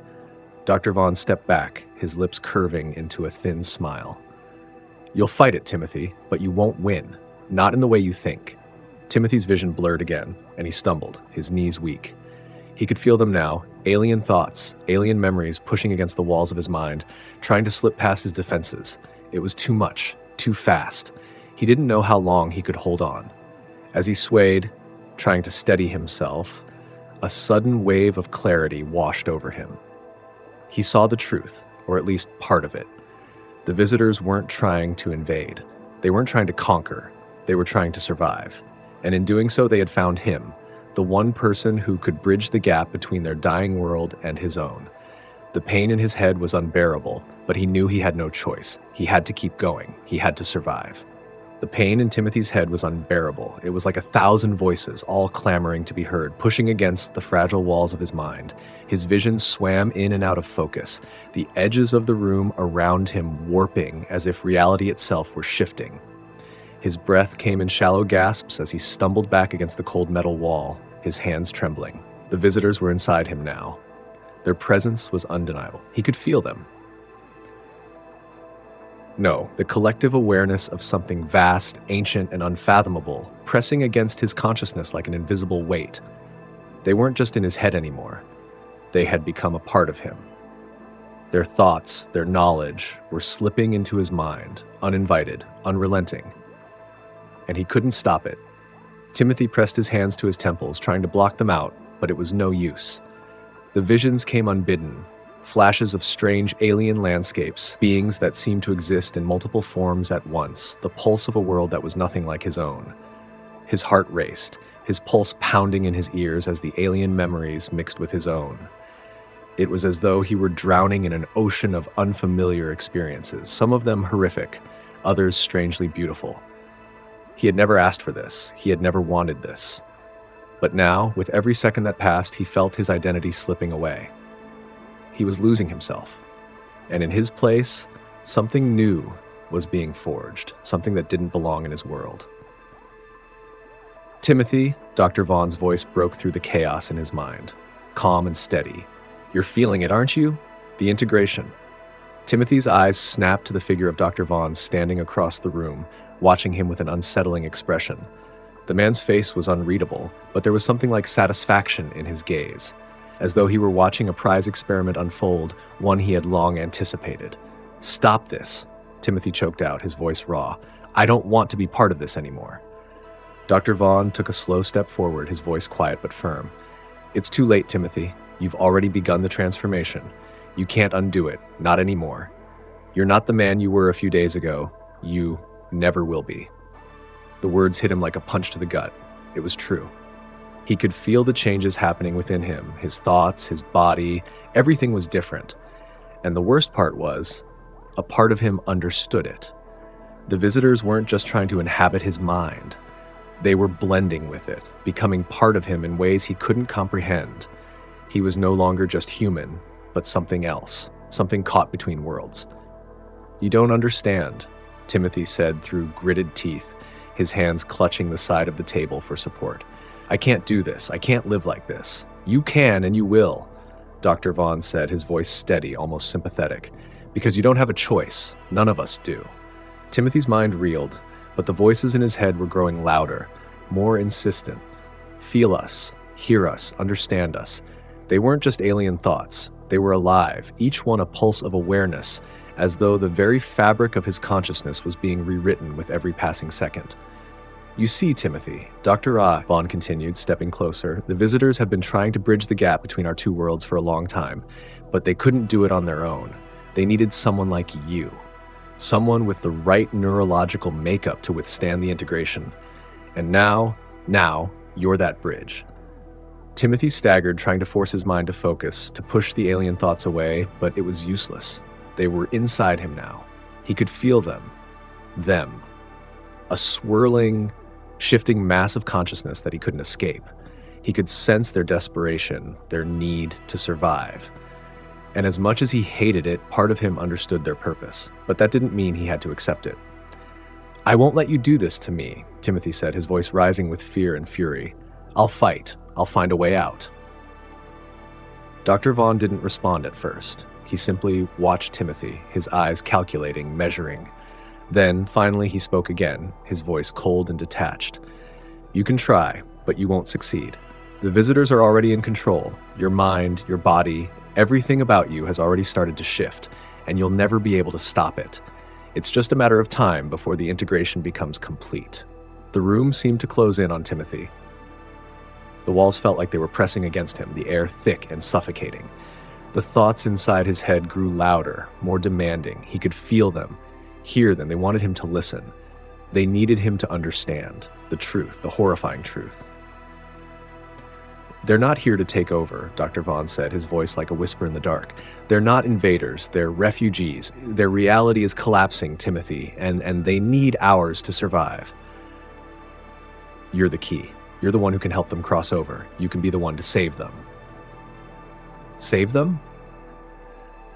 Dr. Vaughn stepped back, his lips curving into a thin smile. "You'll fight it, Timothy, but you won't win. Not in the way you think." Timothy's vision blurred again, and he stumbled, his knees weak. He could feel them now, alien thoughts, alien memories pushing against the walls of his mind, trying to slip past his defenses. It was too much, too fast. He didn't know how long he could hold on. As he swayed, trying to steady himself, a sudden wave of clarity washed over him. He saw the truth, or at least part of it. The visitors weren't trying to invade. They weren't trying to conquer. They were trying to survive. And in doing so, they had found him, the one person who could bridge the gap between their dying world and his own. The pain in his head was unbearable, but he knew he had no choice. He had to keep going. He had to survive. The pain in Timothy's head was unbearable. It was like 1,000 voices, all clamoring to be heard, pushing against the fragile walls of his mind. His vision swam in and out of focus, the edges of the room around him warping as if reality itself were shifting. His breath came in shallow gasps as he stumbled back against the cold metal wall, his hands trembling. The visitors were inside him now. Their presence was undeniable. He could feel them. No, the collective awareness of something vast, ancient, and unfathomable, pressing against his consciousness like an invisible weight. They weren't just in his head anymore. They had become a part of him. Their thoughts, their knowledge, were slipping into his mind, uninvited, unrelenting. And he couldn't stop it. Timothy pressed his hands to his temples, trying to block them out, but it was no use. The visions came unbidden, flashes of strange alien landscapes, beings that seemed to exist in multiple forms at once, the pulse of a world that was nothing like his own. His heart raced, his pulse pounding in his ears as the alien memories mixed with his own. It was as though he were drowning in an ocean of unfamiliar experiences, some of them horrific, others strangely beautiful. He had never asked for this. He had never wanted this. But now, with every second that passed, he felt his identity slipping away. He was losing himself. And in his place, something new was being forged, something that didn't belong in his world. Timothy, Dr. Vaughn's voice broke through the chaos in his mind, calm and steady. You're feeling it, aren't you? The integration. Timothy's eyes snapped to the figure of Dr. Vaughn standing across the room, watching him with an unsettling expression. The man's face was unreadable, but there was something like satisfaction in his gaze, as though he were watching a prize experiment unfold, one he had long anticipated. Stop this, Timothy choked out, his voice raw. I don't want to be part of this anymore. Dr. Vaughn took a slow step forward, his voice quiet but firm. It's too late, Timothy. You've already begun the transformation. You can't undo it, not anymore. You're not the man you were a few days ago. You never will be. The words hit him like a punch to the gut. It was true. He could feel the changes happening within him, his thoughts, his body, everything was different. And the worst part was, a part of him understood it. The visitors weren't just trying to inhabit his mind. They were blending with it, becoming part of him in ways he couldn't comprehend. He was no longer just human, but something else, something caught between worlds. You don't understand, Timothy said through gritted teeth, his hands clutching the side of the table for support. I can't do this. I can't live like this. You can and you will, Dr. Vaughn said, his voice steady, almost sympathetic. Because you don't have a choice. None of us do. Timothy's mind reeled, but the voices in his head were growing louder, more insistent. Feel us, hear us, understand us. They weren't just alien thoughts. They were alive, each one a pulse of awareness, as though the very fabric of his consciousness was being rewritten with every passing second. You see, Timothy, Dr. Vaughn continued, stepping closer, the visitors have been trying to bridge the gap between our two worlds for a long time, but they couldn't do it on their own. They needed someone like you, someone with the right neurological makeup to withstand the integration. And now, you're that bridge. Timothy staggered, trying to force his mind to focus, to push the alien thoughts away, but it was useless. They were inside him now. He could feel them. A swirling, shifting mass of consciousness that he couldn't escape. He could sense their desperation, their need to survive. And as much as he hated it, part of him understood their purpose, but that didn't mean he had to accept it. I won't let you do this to me, Timothy said, his voice rising with fear and fury. I'll fight. I'll find a way out. Dr. Vaughn didn't respond at first. He simply watched Timothy, his eyes calculating, measuring. Then, finally, he spoke again, his voice cold and detached. You can try, but you won't succeed. The visitors are already in control. Your mind, your body, everything about you has already started to shift, and you'll never be able to stop it. It's just a matter of time before the integration becomes complete. The room seemed to close in on Timothy. The walls felt like they were pressing against him, the air thick and suffocating. The thoughts inside his head grew louder, more demanding. He could feel them, hear them. They wanted him to listen. They needed him to understand the truth, the horrifying truth. "They're not here to take over," Dr. Vaughn said, his voice like a whisper in the dark. "They're not invaders, they're refugees. Their reality is collapsing, Timothy, and they need ours to survive. You're the key. You're the one who can help them cross over. You can be the one to save them." Save them?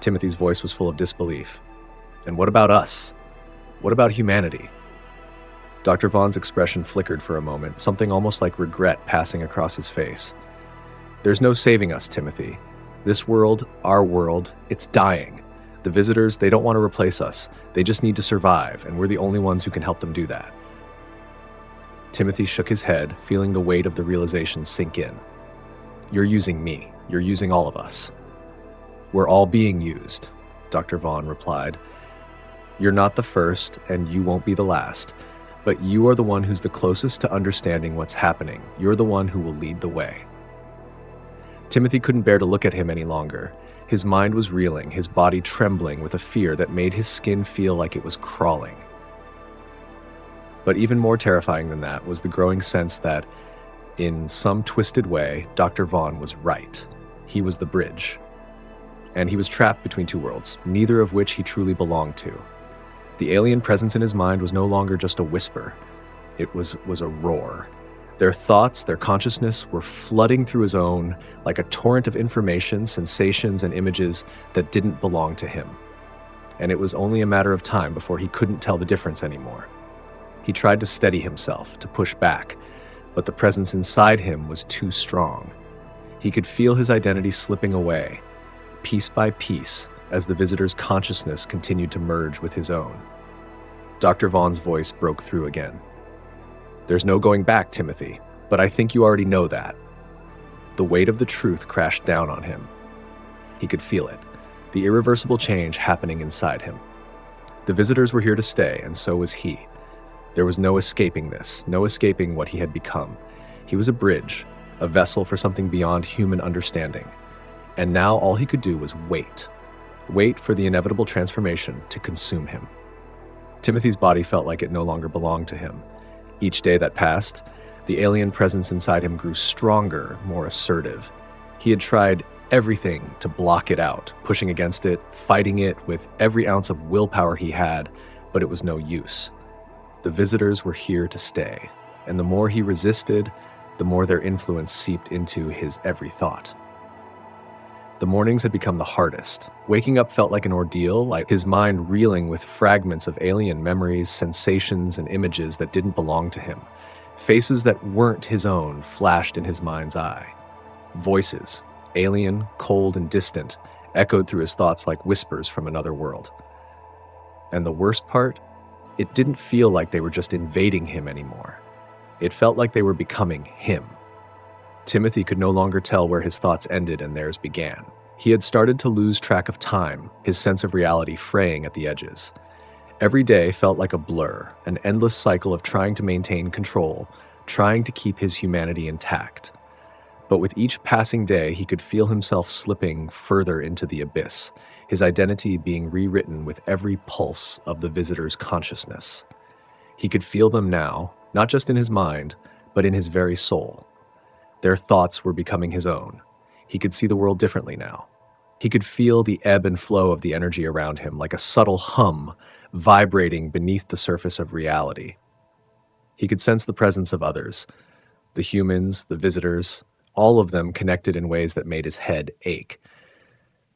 Timothy's voice was full of disbelief. "And what about us? What about humanity?" Dr. Vaughn's expression flickered for a moment, something almost like regret passing across his face. "There's no saving us, Timothy. This world, our world, it's dying. The visitors, they don't want to replace us. They just need to survive, and we're the only ones who can help them do that." Timothy shook his head, feeling the weight of the realization sink in. "You're using me. You're using all of us." "We're all being used," Dr. Vaughn replied. "You're not the first, and you won't be the last, but you are the one who's the closest to understanding what's happening. You're the one who will lead the way." Timothy couldn't bear to look at him any longer. His mind was reeling, his body trembling with a fear that made his skin feel like it was crawling. But even more terrifying than that was the growing sense that, in some twisted way, Dr. Vaughn was right. He was the bridge. And he was trapped between two worlds, neither of which he truly belonged to. The alien presence in his mind was no longer just a whisper. It was a roar. Their thoughts, their consciousness were flooding through his own like a torrent of information, sensations, and images that didn't belong to him. And it was only a matter of time before he couldn't tell the difference anymore. He tried to steady himself, to push back, but the presence inside him was too strong. He could feel his identity slipping away, piece by piece, as the visitor's consciousness continued to merge with his own. Dr. Vaughn's voice broke through again. "There's no going back, Timothy, but I think you already know that." The weight of the truth crashed down on him. He could feel it, the irreversible change happening inside him. The visitors were here to stay, and so was he. There was no escaping this, no escaping what he had become. He was a bridge, a vessel for something beyond human understanding. And now all he could do was wait for the inevitable transformation to consume him. Timothy's body felt like it no longer belonged to him. Each day that passed, the alien presence inside him grew stronger, more assertive. He had tried everything to block it out, pushing against it, fighting it with every ounce of willpower he had, but it was no use. The visitors were here to stay, and the more he resisted, the more their influence seeped into his every thought. The mornings had become the hardest. Waking up felt like an ordeal, like his mind reeling with fragments of alien memories, sensations, and images that didn't belong to him. Faces that weren't his own flashed in his mind's eye. Voices, alien, cold, and distant, echoed through his thoughts like whispers from another world. And the worst part? It didn't feel like they were just invading him anymore. It felt like they were becoming him. Timothy could no longer tell where his thoughts ended and theirs began. He had started to lose track of time, his sense of reality fraying at the edges. Every day felt like a blur, an endless cycle of trying to maintain control, trying to keep his humanity intact. But with each passing day, he could feel himself slipping further into the abyss, his identity being rewritten with every pulse of the visitor's consciousness. He could feel them now, not just in his mind, but in his very soul. Their thoughts were becoming his own. He could see the world differently now. He could feel the ebb and flow of the energy around him, like a subtle hum vibrating beneath the surface of reality. He could sense the presence of others, the humans, the visitors, all of them connected in ways that made his head ache.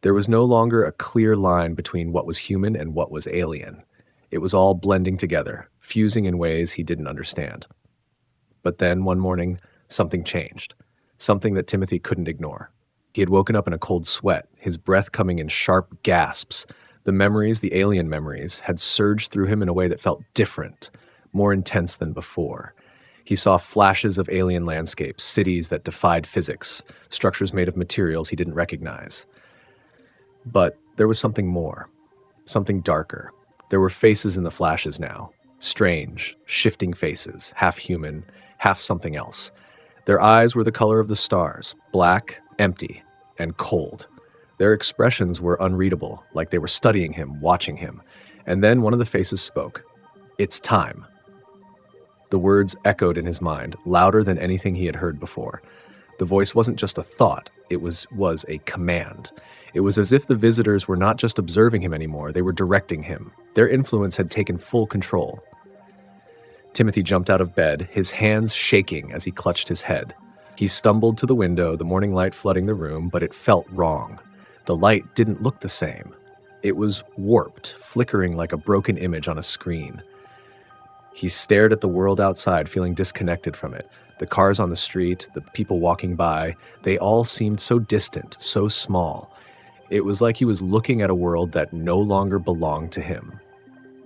There was no longer a clear line between what was human and what was alien. It was all blending together, fusing in ways he didn't understand. But then, one morning, something changed. Something that Timothy couldn't ignore. He had woken up in a cold sweat, his breath coming in sharp gasps. The memories, the alien memories, had surged through him in a way that felt different, more intense than before. He saw flashes of alien landscapes, cities that defied physics, structures made of materials he didn't recognize. But there was something more, something darker. There were faces in the flashes now, strange, shifting faces, half human, half something else. Their eyes were the color of the stars, black, empty, and cold. Their expressions were unreadable, like they were studying him, watching him. And then one of the faces spoke. "It's time." The words echoed in his mind, louder than anything he had heard before. The voice wasn't just a thought, it was a command. It was as if the visitors were not just observing him anymore, they were directing him. Their influence had taken full control. Timothy jumped out of bed, his hands shaking as he clutched his head. He stumbled to the window, the morning light flooding the room, but it felt wrong. The light didn't look the same. It was warped, flickering like a broken image on a screen. He stared at the world outside, feeling disconnected from it. The cars on the street, the people walking by, they all seemed so distant, so small. It was like he was looking at a world that no longer belonged to him.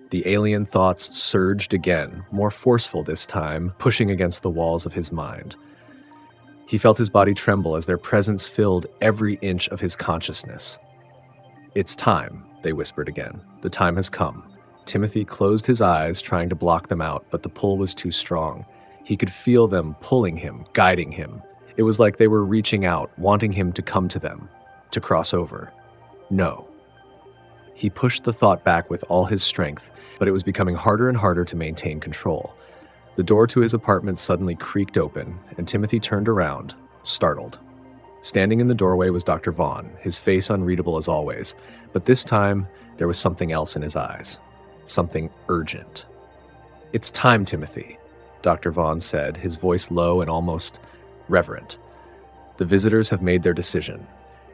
The alien thoughts surged again, more forceful this time, pushing against the walls of his mind. He felt his body tremble as their presence filled every inch of his consciousness. "It's time," they whispered again. "The time has come." Timothy closed his eyes, trying to block them out, but the pull was too strong. He could feel them pulling him, guiding him. It was like they were reaching out, wanting him to come to them, to cross over. No. He pushed the thought back with all his strength, but it was becoming harder and harder to maintain control. The door to his apartment suddenly creaked open, and Timothy turned around, startled. Standing in the doorway was Dr. Vaughn, his face unreadable as always, but this time there was something else in his eyes. Something urgent. "It's time, Timothy," Dr. Vaughn said, his voice low and almost reverent. "The visitors have made their decision.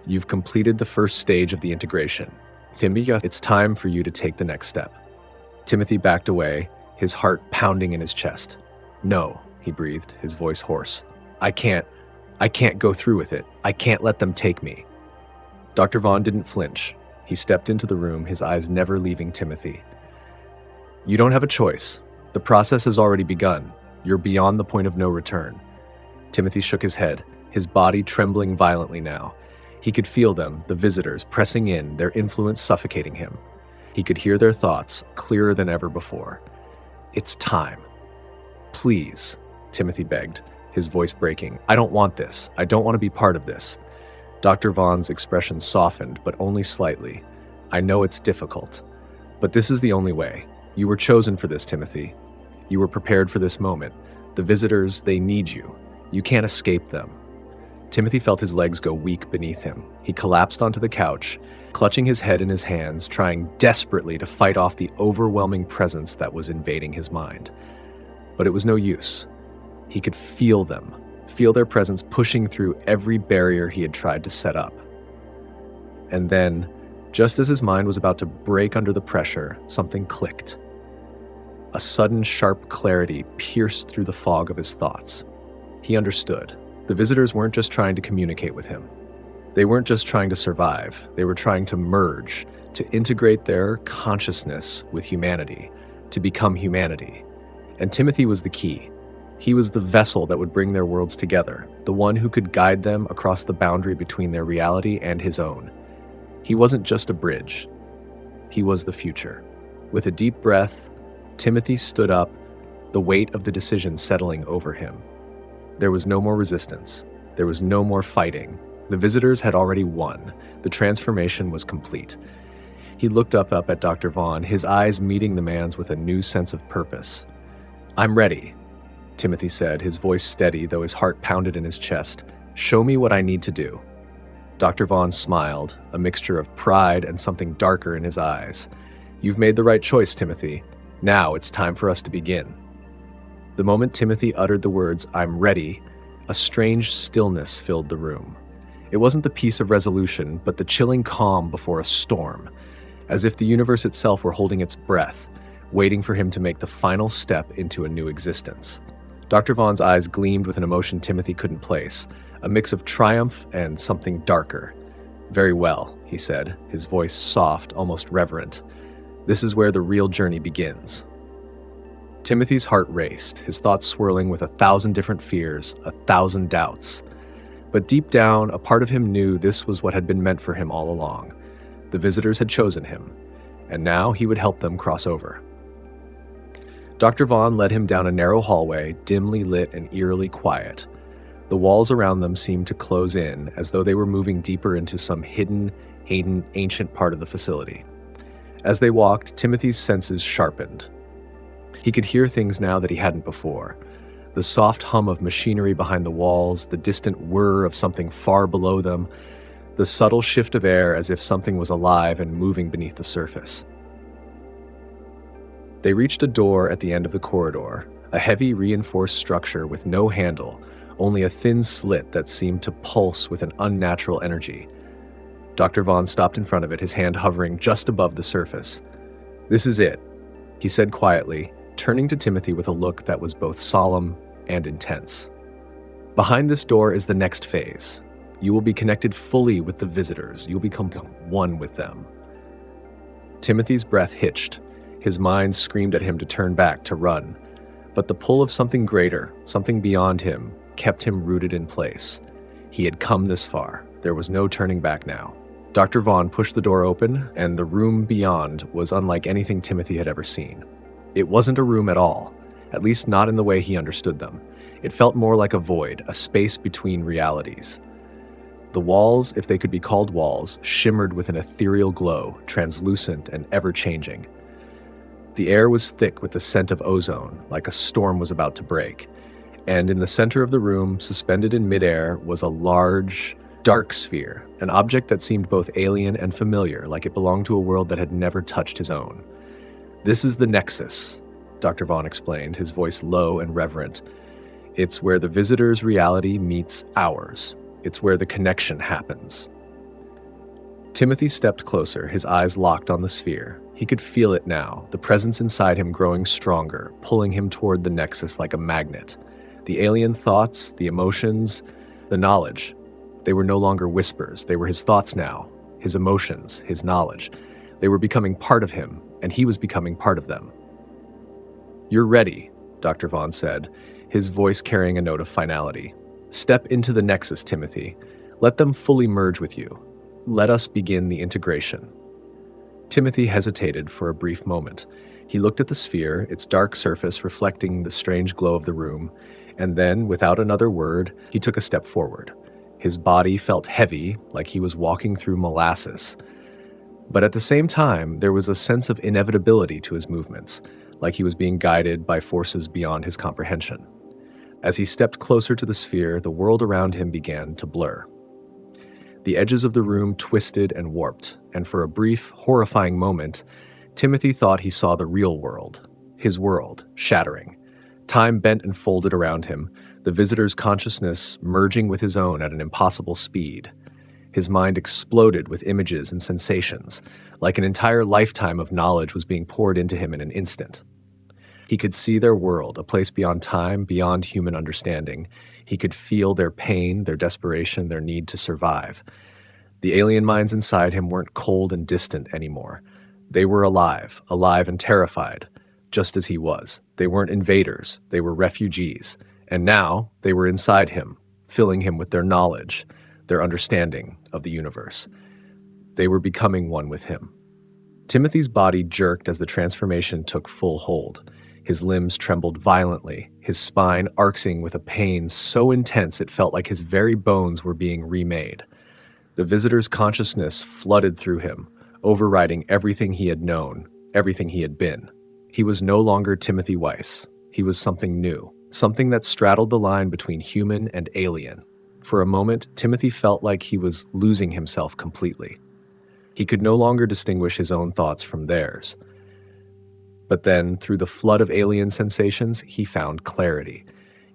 You've completed the first stage of the integration. Timothy, it's time for you to take the next step." Timothy backed away, his heart pounding in his chest. "No," he breathed, his voice hoarse. I can't go through with it. I can't let them take me." Dr. Vaughn didn't flinch. He stepped into the room, his eyes never leaving Timothy. "You don't have a choice. The process has already begun. You're beyond the point of no return." Timothy shook his head, his body trembling violently now. He could feel them, the visitors, pressing in, their influence suffocating him. He could hear their thoughts, clearer than ever before. "It's time. Please," Timothy begged, his voice breaking. "I don't want this. I don't want to be part of this." Dr. Vaughn's expression softened, but only slightly. "I know it's difficult, but this is the only way. You were chosen for this, Timothy. You were prepared for this moment. The visitors, they need you. You can't escape them." Timothy felt his legs go weak beneath him. He collapsed onto the couch, clutching his head in his hands, trying desperately to fight off the overwhelming presence that was invading his mind. But it was no use. He could feel them, feel their presence pushing through every barrier he had tried to set up. And then, just as his mind was about to break under the pressure, something clicked. A sudden sharp clarity pierced through the fog of his thoughts. He understood. The visitors weren't just trying to communicate with him. They weren't just trying to survive. They were trying to merge, to integrate their consciousness with humanity, to become humanity. And Timothy was the key. He was the vessel that would bring their worlds together, the one who could guide them across the boundary between their reality and his own. He wasn't just a bridge. He was the future. With a deep breath, Timothy stood up, the weight of the decision settling over him. There was no more resistance. There was no more fighting. The visitors had already won. The transformation was complete. He looked up at Dr. Vaughn, his eyes meeting the man's with a new sense of purpose. "I'm ready," Timothy said, his voice steady, though his heart pounded in his chest. "Show me what I need to do." Dr. Vaughn smiled, a mixture of pride and something darker in his eyes. "You've made the right choice, Timothy. Now it's time for us to begin." The moment Timothy uttered the words, "I'm ready," a strange stillness filled the room. It wasn't the peace of resolution, but the chilling calm before a storm, as if the universe itself were holding its breath, waiting for him to make the final step into a new existence. Dr. Vaughn's eyes gleamed with an emotion Timothy couldn't place, a mix of triumph and something darker. "Very well," he said, his voice soft, almost reverent. "This is where the real journey begins." Timothy's heart raced, his thoughts swirling with 1,000 different fears, 1,000 doubts. But deep down, a part of him knew this was what had been meant for him all along. The visitors had chosen him, and now he would help them cross over. Dr. Vaughn led him down a narrow hallway, dimly lit and eerily quiet. The walls around them seemed to close in, as though they were moving deeper into some hidden, ancient part of the facility. As they walked, Timothy's senses sharpened. He could hear things now that he hadn't before. The soft hum of machinery behind the walls, the distant whir of something far below them, the subtle shift of air as if something was alive and moving beneath the surface. They reached a door at the end of the corridor, a heavy reinforced structure with no handle, only a thin slit that seemed to pulse with an unnatural energy. Dr. Vaughn stopped in front of it, his hand hovering just above the surface. "This is it," he said quietly, turning to Timothy with a look that was both solemn and intense. "Behind this door is the next phase. You will be connected fully with the visitors. You'll become one with them." Timothy's breath hitched. His mind screamed at him to turn back, to run. But the pull of something greater, something beyond him, kept him rooted in place. He had come this far. There was no turning back now. Dr. Vaughn pushed the door open, and the room beyond was unlike anything Timothy had ever seen. It wasn't a room at all, at least not in the way he understood them. It felt more like a void, a space between realities. The walls, if they could be called walls, shimmered with an ethereal glow, translucent and ever-changing. The air was thick with the scent of ozone, like a storm was about to break. And in the center of the room, suspended in midair, was a large, dark sphere, an object that seemed both alien and familiar, like it belonged to a world that had never touched his own. "This is the Nexus," Dr. Vaughn explained, his voice low and reverent. "It's where the visitor's reality meets ours. It's where the connection happens." Timothy stepped closer, his eyes locked on the sphere. He could feel it now, the presence inside him growing stronger, pulling him toward the Nexus like a magnet. The alien thoughts, the emotions, the knowledge. They were no longer whispers. They were his thoughts now, his emotions, his knowledge. They were becoming part of him, and he was becoming part of them. "You're ready," Dr. Vaughn said, his voice carrying a note of finality. "Step into the Nexus, Timothy. Let them fully merge with you. Let us begin the integration." Timothy hesitated for a brief moment. He looked at the sphere, its dark surface reflecting the strange glow of the room, and then, without another word, he took a step forward. His body felt heavy, like he was walking through molasses. But at the same time, there was a sense of inevitability to his movements, like he was being guided by forces beyond his comprehension. As he stepped closer to the sphere, the world around him began to blur. The edges of the room twisted and warped, and for a brief, horrifying moment, Timothy thought he saw the real world, his world, shattering. Time bent and folded around him, the visitor's consciousness merging with his own at an impossible speed. His mind exploded with images and sensations, like an entire lifetime of knowledge was being poured into him in an instant. He could see their world, a place beyond time, beyond human understanding. He could feel their pain, their desperation, their need to survive. The alien minds inside him weren't cold and distant anymore. They were alive, alive and terrified, just as he was. They weren't invaders, they were refugees. And now they were inside him, filling him with their knowledge, their understanding of the universe. They were becoming one with him. Timothy's body jerked as the transformation took full hold. His limbs trembled violently, his spine arcing with a pain so intense it felt like his very bones were being remade. The visitor's consciousness flooded through him, overriding everything he had known, everything he had been. He was no longer Timothy Weiss. He was something new, something that straddled the line between human and alien. For a moment, Timothy felt like he was losing himself completely. He could no longer distinguish his own thoughts from theirs. But then, through the flood of alien sensations, he found clarity.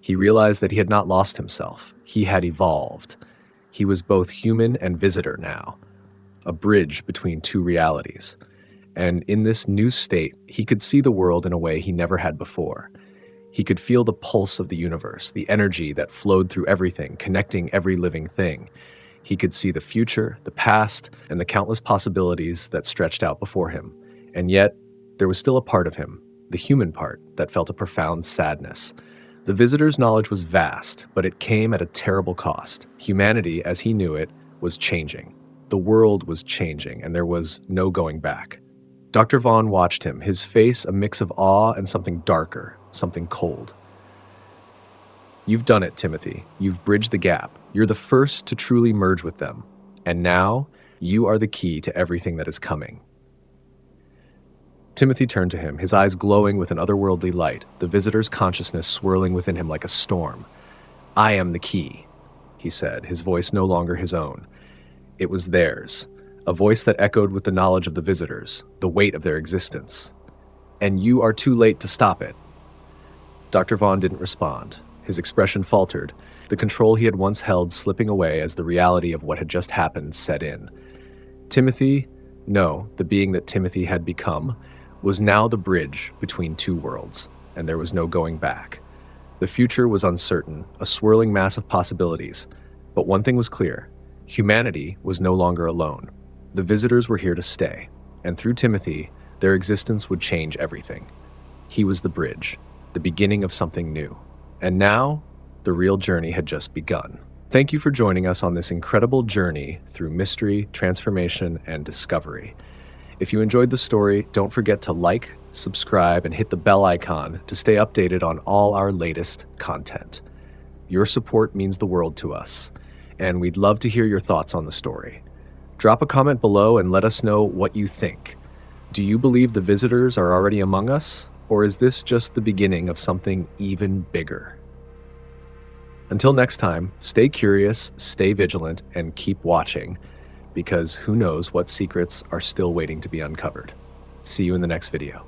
He realized that he had not lost himself. He had evolved. He was both human and visitor now, a bridge between two realities. And in this new state, he could see the world in a way he never had before. He could feel the pulse of the universe, the energy that flowed through everything, connecting every living thing. He could see the future, the past, and the countless possibilities that stretched out before him. And yet, there was still a part of him, the human part that felt a profound sadness. The visitor's knowledge was vast, but it came at a terrible cost. Humanity, as he knew it, was changing. The world was changing, and there was no going back. Dr. Vaughn watched him, his face a mix of awe and something darker, something cold. You've done it, Timothy. You've bridged the gap. You're the first to truly merge with them. And now, you are the key to everything that is coming. Timothy turned to him, his eyes glowing with an otherworldly light, the visitor's consciousness swirling within him like a storm. I am the key, he said, his voice no longer his own. It was theirs, a voice that echoed with the knowledge of the visitors, the weight of their existence. And you are too late to stop it. Dr. Vaughn didn't respond. His expression faltered, the control he had once held slipping away as the reality of what had just happened set in. Timothy, no, the being that Timothy had become, was now the bridge between two worlds, and there was no going back. The future was uncertain, a swirling mass of possibilities. But one thing was clear. Humanity was no longer alone. The visitors were here to stay, and through Timothy, their existence would change everything. He was the bridge, the beginning of something new. And now, the real journey had just begun. Thank you for joining us on this incredible journey through mystery, transformation, and discovery. If you enjoyed the story, don't forget to like, subscribe, and hit the bell icon to stay updated on all our latest content. Your support means the world to us, and we'd love to hear your thoughts on the story. Drop a comment below and let us know what you think. Do you believe the visitors are already among us, or is this just the beginning of something even bigger? Until next time, stay curious, stay vigilant, and keep watching, because who knows what secrets are still waiting to be uncovered. See you in the next video.